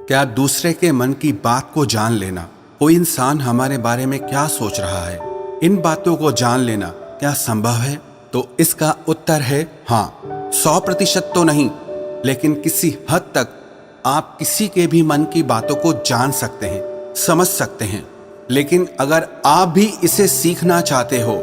क्या दूसरे के मन की बात को जान लेना, कोई इंसान हमारे बारे में क्या सोच रहा है, इन बातों को जान लेना क्या संभव है? तो इसका उत्तर है हाँ। 100% तो नहीं, लेकिन किसी हद तक आप किसी के भी मन की बातों को जान सकते हैं, समझ सकते हैं। लेकिन अगर आप भी इसे सीखना चाहते हो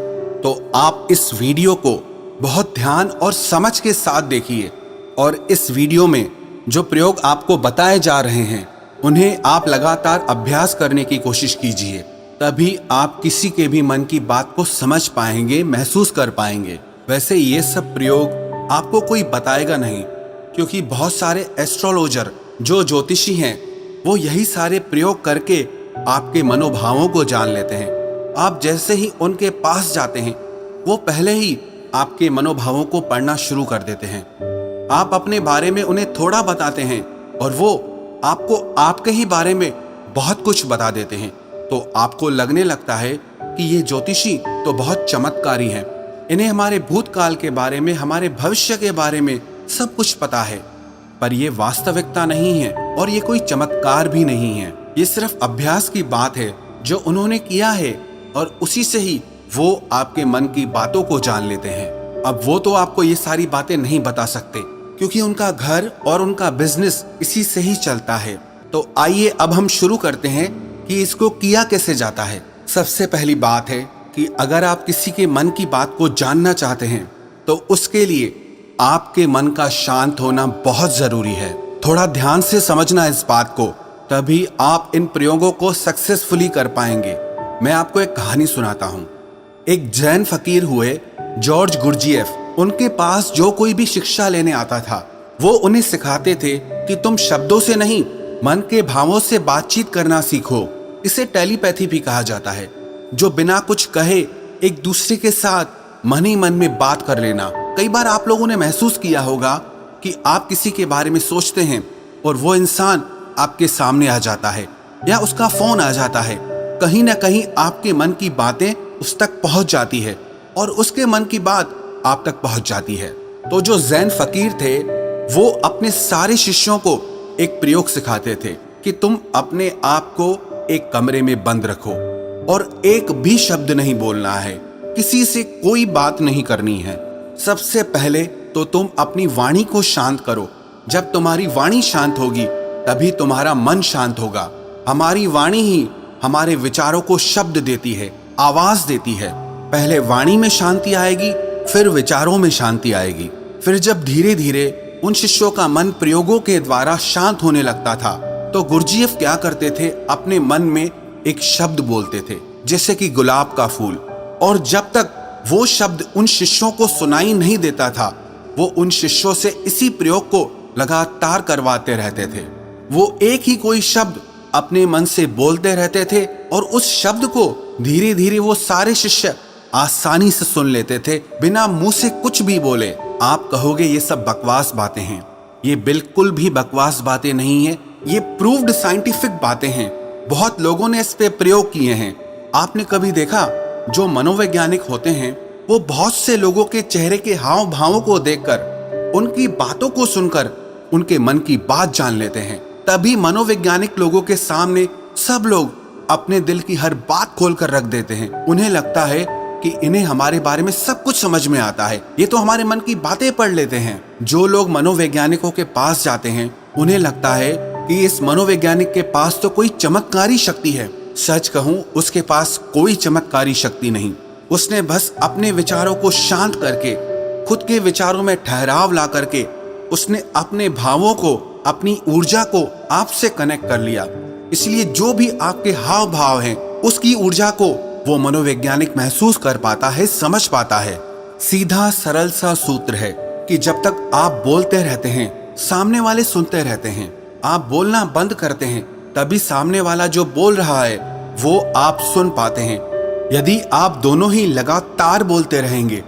तो आप इस वीडियो को बहुत ध्यान और समझ के साथ देखिए, और इस वीडियो में जो प्रयोग आपको बताए जा रहे हैं उन्हें आप लगातार अभ्यास करने की कोशिश कीजिए। तभी आप किसी के भी मन की बात को समझ पाएंगे, महसूस कर पाएंगे। वैसे ये सब प्रयोग आपको कोई बताएगा नहीं, क्योंकि बहुत सारे एस्ट्रोलॉजर जो ज्योतिषी हैं वो यही सारे प्रयोग करके आपके मनोभावों को जान लेते हैं। आप जैसे ही उनके पास जाते हैं वो पहले ही आपके मनोभावों को पढ़ना शुरू कर देते हैं। आप अपने बारे में उन्हें थोड़ा बताते हैं और वो आपको आपके ही बारे में बहुत कुछ बता देते हैं। तो आपको लगने लगता है कि ये ज्योतिषी तो बहुत चमत्कारी हैं, इन्हें हमारे भूतकाल के बारे में, हमारे भविष्य के बारे में सब कुछ पता है। पर ये वास्तविकता नहीं है और ये कोई चमत्कार भी नहीं है। ये सिर्फ अभ्यास की बात है जो उन्होंने किया है, और उसी से ही वो आपके मन की बातों को जान लेते हैं। अब वो तो आपको ये सारी बातें नहीं बता सकते, क्योंकि उनका घर और उनका बिजनेस इसी से ही चलता है। तो आइए अब हम शुरू करते हैं कि इसको किया कैसे जाता है। सबसे पहली बात है कि अगर आप किसी के मन की बात को जानना चाहते हैं तो उसके लिए आपके मन का शांत होना बहुत जरूरी है। थोड़ा ध्यान से समझना इस बात को, तभी आप इन प्रयोगों को सक्सेसफुली कर पाएंगे। मैं आपको एक कहानी सुनाता हूँ। एक जैन फकीर हुए जॉर्ज गुरजिएफ, उनके पास जो कोई भी शिक्षा लेने आता था वो उन्हें सिखाते थे कि तुम शब्दों से नहीं, मन के भावों से बातचीत करना सीखो। इसे टेलीपैथी भी कहा जाता है, जो बिना कुछ कहे एक दूसरे के साथ मन ही मन में बात कर लेना। कई बार आप लोगों ने महसूस किया होगा कि आप किसी के बारे में सोचते हैं और वो इंसान आपके सामने आ जाता है या उसका फोन आ जाता है। कहीं ना कहीं आपके मन की बातें उस तक पहुंच जाती है और उसके मन की बात आप तक पहुंच जाती है। तो जो जैन फकीर थे वो अपने सारे शिष्यों को एक प्रयोग सिखाते थे कि तुम अपने आप को एक कमरे में बंद रखो और एक भी शब्द नहीं बोलना है, किसी से कोई बात नहीं करनी है। सबसे पहले तो तुम अपनी वाणी को शांत करो। जब तुम्हारी वाणी शांत होगी तभी तुम्हारा मन शांत होगा। हमारी वाणी ही हमारे विचारों को शब्द देती है, आवाज देती है। पहले वाणी में शांति आएगी, फिर विचारों में शांति आएगी। फिर जब धीरे धीरे उन शिष्यों का मन प्रयोगों के द्वारा शांत होने लगता था तो गुरजिएफ क्या करते थे, अपने मन में एक शब्द बोलते थे, जैसे कि गुलाब का फूल। और जब तक वो शब्द उन शिष्यों को सुनाई नहीं देता था वो उन शिष्यों से इसी प्रयोग को लगातार करवाते रहते थे। वो एक ही कोई शब्द अपने मन से बोलते रहते थे और उस शब्द को धीरे धीरे वो सारे शिष्य आसानी से सुन लेते थे, बिना मुंह से कुछ भी बोले। आप कहोगे ये सब बकवास बातें हैं। ये बिल्कुल भी बकवास बातें नहीं है, ये प्रूव्ड साइंटिफिक बातें हैं। बहुत लोगों ने इस पे प्रयोग किए हैं। आपने कभी देखा, जो मनोवैज्ञानिक होते हैं वो बहुत से लोगों के चेहरे के हाव भावों को देखकर, उनकी बातों को सुनकर उनके मन की बात जान लेते हैं। तभी मनोवैज्ञानिक लोगों के सामने सब लोग अपने दिल की हर बात खोल कर रख देते हैं। उन्हें लगता है कि इन्हें हमारे बारे में सब कुछ समझ में आता है, ये तो हमारे मन की बातें पढ़ लेते हैं। जो लोग मनोवैज्ञानिकों के पास जाते हैं उन्हें लगता है कि इस मनोवैज्ञानिक के पास तो कोई चमत्कारी शक्ति है। सच कहूं, उसके पास कोई चमत्कारी शक्ति नहीं। उसने बस अपने विचारों को शांत करके, खुद के विचारों में ठहराव ला करके, उसने अपने भावों को, अपनी ऊर्जा को आपसे कनेक्ट कर लिया। इसलिए जो भी आपके हाव भाव हैं उसकी ऊर्जा को वो मनोवैज्ञानिक महसूस कर पाता है, समझ पाता है। सीधा सरल सा सूत्र है कि जब तक आप बोलते रहते हैं सामने वाले सुनते रहते हैं। आप बोलना बंद करते हैं तभी सामने वाला जो बोल रहा है वो आप सुन पाते हैं। यदि आप दोनों ही लगातार बोलते रहेंगे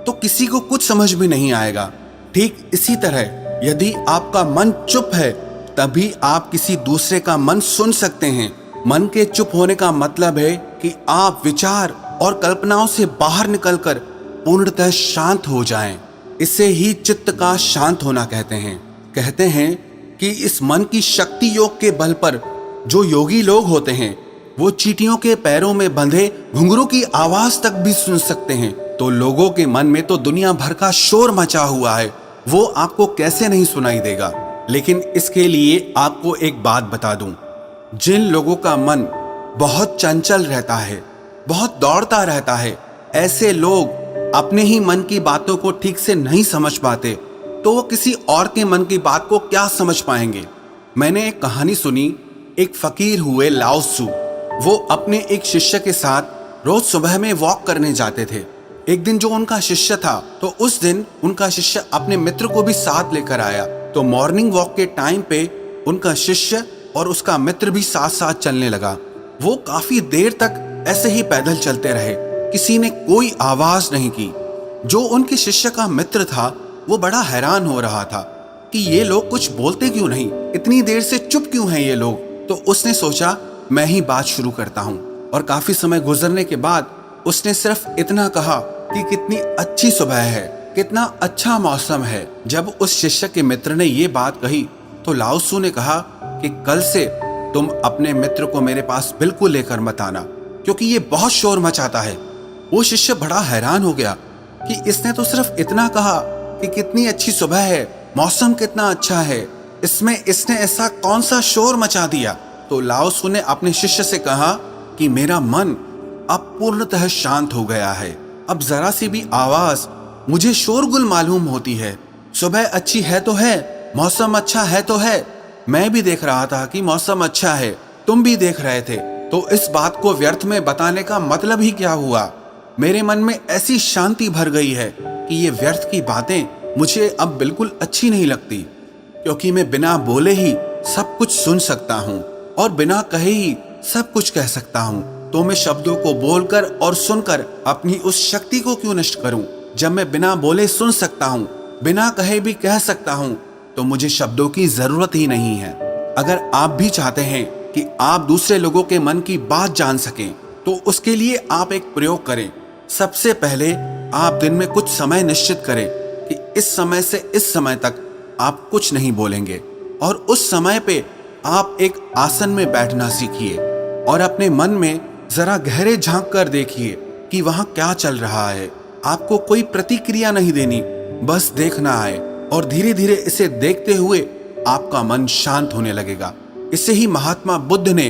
तो किसी को कुछ समझ भी नहीं आएगा। ठीक इसी तरह यदि आपका मन चुप है तभी आप किसी दूसरे का मन सुन सकते हैं। मन के चुप होने का मतलब है कि आप विचार और कल्पनाओं से बाहर निकलकर पूर्णतः शांत हो जाएं। इसे ही चित्त का शांत होना कहते हैं। कहते हैं कि इस मन की शक्ति योग के बल पर जो योगी लोग होते हैं वो चींटियों के पैरों में बंधे घुंघरू की आवाज तक भी सुन सकते हैं। तो लोगों के मन में तो दुनिया भर का शोर मचा हुआ है, वो आपको कैसे नहीं सुनाई देगा। लेकिन इसके लिए आपको एक बात बता दूं, जिन लोगों का मन बहुत चंचल रहता है, बहुत दौड़ता रहता है, ऐसे लोग अपने ही मन की बातों को ठीक से नहीं समझ पाते, तो वो किसी और के मन की बात को क्या समझ पाएंगे। मैंने एक कहानी सुनी, एक फकीर हुए लाओ त्सु। वो अपने एक शिष्य के साथ रोज सुबह में वॉक करने जाते थे। एक दिन जो उनका शिष्य था, तो उस दिन उनका शिष्य अपने मित्र को भी साथ लेकर आया। तो मॉर्निंग वॉक के टाइम पे उनका शिष्य और उसका मित्र भी साथ साथ चलने लगा। वो काफी देर तक ऐसे ही पैदल चलते रहे, किसी ने कोई आवाज नहीं की। जो उनके शिष्य का मित्र था वो बड़ा हैरान हो रहा था कि ये लोग कुछ बोलते क्यों नहीं, इतनी देर से चुप क्यों हैं ये लोग। तो उसने सोचा मैं ही बात शुरू करता हूँ, और काफी समय गुजरने के बाद उसने सिर्फ इतना कहा कि कितनी अच्छी सुबह है, कितना अच्छा मौसम है। जब उस शिष्य के मित्र ने ये बात कही तो लाओ त्सु ने कहा कि कल से तुम अपने मित्र को मेरे पास बिल्कुल लेकर मत आना, क्योंकि ये बहुत शोर मचाता है। वो शिष्य बड़ा हैरान हो गया कि इसने तो सिर्फ इतना कहा कि कितनी अच्छी सुबह है, मौसम कितना अच्छा है, इसमें इसने ऐसा कौन सा शोर मचा दिया। तो लाओ त्सु ने अपने शिष्य से कहा कि मेरा मन अब पूर्णतः शांत हो गया है, अब जरा सी भी आवाज मुझे शोरगुल मालूम होती है। सुबह अच्छी है तो है, मौसम अच्छा है तो है, मैं भी देख रहा था कि मौसम अच्छा है, तुम भी देख रहे थे, तो इस बात को व्यर्थ में बताने का मतलब ही क्या हुआ। मेरे मन में ऐसी शांति भर गई है कि ये व्यर्थ की बातें मुझे अब बिल्कुल अच्छी नहीं लगती, क्योंकि मैं बिना बोले ही सब कुछ सुन सकता हूँ और बिना कहे ही सब कुछ कह सकता हूँ। तो मैं शब्दों को बोलकर और सुनकर अपनी उस शक्ति को क्यों नष्ट करूं। जब मैं बिना बोले सुन सकता हूं, बिना कहे भी कह सकता हूं, तो मुझे शब्दों की जरूरत ही नहीं है। अगर आप भी चाहते हैं कि आप दूसरे लोगों के मन की बात जान सकें, तो उसके लिए आप एक प्रयोग करें। सबसे पहले आप दिन में कुछ समय निश्चित करें कि इस समय से इस समय तक आप कुछ नहीं बोलेंगे, और उस समय पे आप एक आसन में बैठना सीखिए और अपने मन में जरा गहरे झांक कर देखिए कि वहां क्या चल रहा है। आपको कोई प्रतिक्रिया नहीं देनी, बस देखना है, और धीरे धीरे इसे देखते हुए आपका मन शांत होने लगेगा। इसे ही महात्मा बुद्ध ने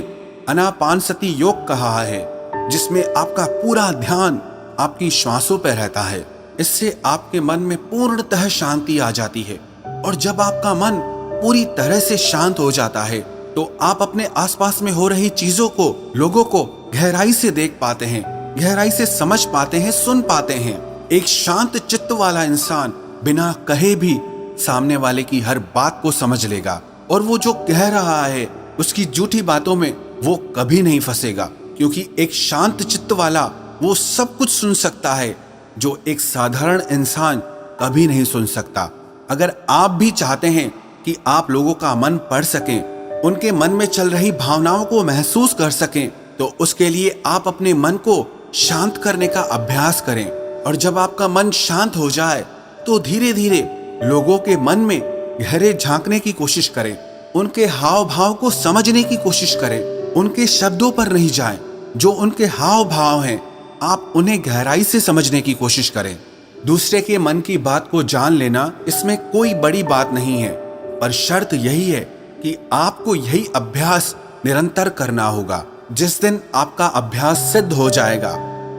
आनापानसति योग कहा है, जिसमें आपका पूरा ध्यान आपकी श्वासों पर रहता है। इससे आपके मन में पूर्णतः शांति आ जाती है, और जब आपका मन पूरी तरह से शांत हो जाता है तो आप अपने आसपास में हो रही चीजों को, लोगों को गहराई से देख पाते हैं, गहराई से समझ पाते हैं, सुन पाते हैं। एक शांत चित्त वाला इंसान बिना कहे भी सामने वाले की हर बात को समझ लेगा, और वो जो कह रहा है उसकी झूठी बातों में वो कभी नहीं फंसेगा, क्योंकि एक शांत चित्त वाला वो सब कुछ सुन सकता है जो एक साधारण इंसान कभी नहीं सुन सकता। अगर आप भी चाहते हैं कि आप लोगों का मन पढ़ सकें, उनके मन में चल रही भावनाओं को महसूस कर सकें, तो उसके लिए आप अपने मन को शांत करने का अभ्यास करें। और जब आपका मन शांत हो जाए तो धीरे धीरे लोगों के मन में गहरे झांकने की कोशिश करें, उनके हाव भाव को समझने की कोशिश करें। उनके शब्दों पर नहीं जाएं, जो उनके हाव भाव हैं आप उन्हें गहराई से समझने की कोशिश करें। दूसरे के मन की बात को जान लेना, इसमें कोई बड़ी बात नहीं है, पर शर्त यही है कि आपको यही अभ्यास निरंतर करना होगा। जिस दिन आपका अभ्यास सिद्ध हो जाएगा,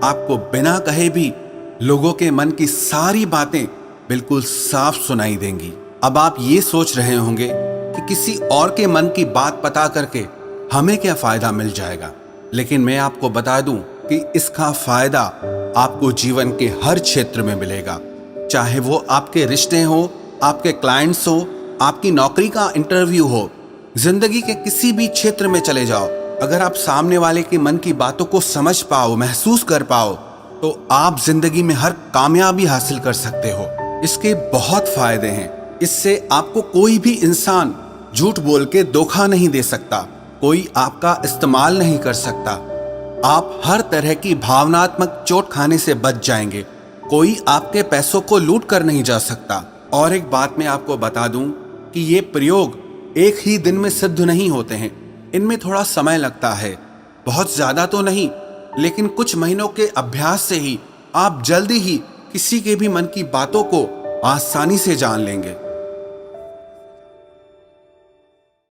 आपको बिना कहे भी लोगों के मन की सारी बातें बिल्कुल साफ सुनाई देंगी। अब आप ये सोच रहे होंगे कि किसी और के मन की बात पता करके हमें क्या फायदा मिल जाएगा, लेकिन मैं आपको बता दूं कि इसका फायदा आपको जीवन के हर क्षेत्र में मिलेगा। चाहे वो आपके रिश्ते हो, आपके क्लाइंट्स हो, आपकी नौकरी का इंटरव्यू हो, जिंदगी के किसी भी क्षेत्र में चले जाओ, अगर आप सामने वाले के मन की बातों को समझ पाओ, महसूस कर पाओ, तो आप जिंदगी में हर कामयाबी हासिल कर सकते हो। इसके बहुत फायदे हैं। इससे आपको कोई भी इंसान झूठ बोल के धोखा नहीं दे सकता, कोई आपका इस्तेमाल नहीं कर सकता, आप हर तरह की भावनात्मक चोट खाने से बच जाएंगे, कोई आपके पैसों को लूट कर नहीं जा सकता। और एक बात मैं आपको बता दूं कि ये प्रयोग एक ही दिन में सिद्ध नहीं होते हैं। इनमें थोड़ा समय लगता है, बहुत ज्यादा तो नहीं, लेकिन कुछ महीनों के अभ्यास से ही आप जल्दी ही किसी के भी मन की बातों को आसानी से जान लेंगे।